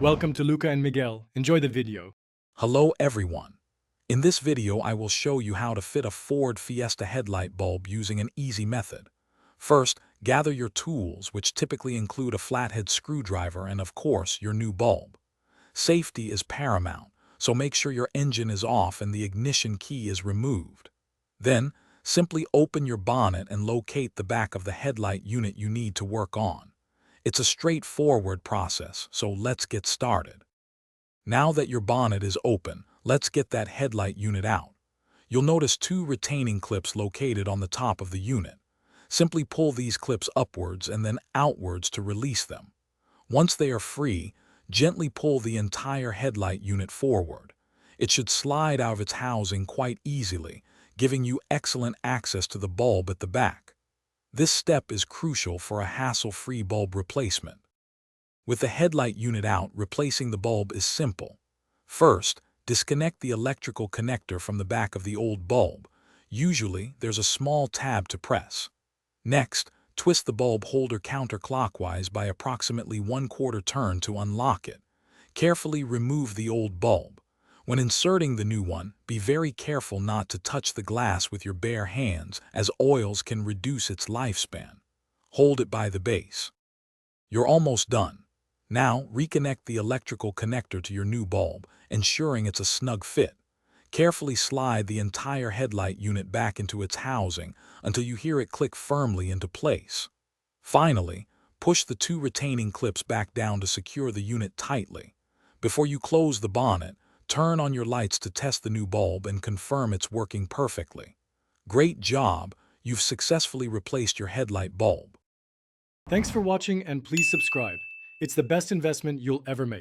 Welcome to Luca and Miguel. Enjoy the video. Hello everyone. In this video I will show you how to fit a Ford Fiesta headlight bulb using an easy method. First, gather your tools, which typically include a flathead screwdriver and of course your new bulb. Safety is paramount, so make sure your engine is off and the ignition key is removed. Then, simply open your bonnet and locate the back of the headlight unit you need to work on. It's a straightforward process, so let's get started. Now that your bonnet is open, let's get that headlight unit out. You'll notice two retaining clips located on the top of the unit. Simply pull these clips upwards and then outwards to release them. Once they are free, gently pull the entire headlight unit forward. It should slide out of its housing quite easily, giving you excellent access to the bulb at the back. This step is crucial for a hassle-free bulb replacement. With the headlight unit out, replacing the bulb is simple. First, disconnect the electrical connector from the back of the old bulb. Usually, there's a small tab to press. Next, twist the bulb holder counterclockwise by approximately 1/4 turn to unlock it. Carefully remove the old bulb. When inserting the new one, be very careful not to touch the glass with your bare hands, as oils can reduce its lifespan. Hold it by the base. You're almost done. Now, reconnect the electrical connector to your new bulb, ensuring it's a snug fit. Carefully slide the entire headlight unit back into its housing until you hear it click firmly into place. Finally, push the two retaining clips back down to secure the unit tightly. Before you close the bonnet, turn on your lights to test the new bulb and confirm it's working perfectly. Great job! You've successfully replaced your headlight bulb. Thanks for watching and please subscribe. It's the best investment you'll ever make.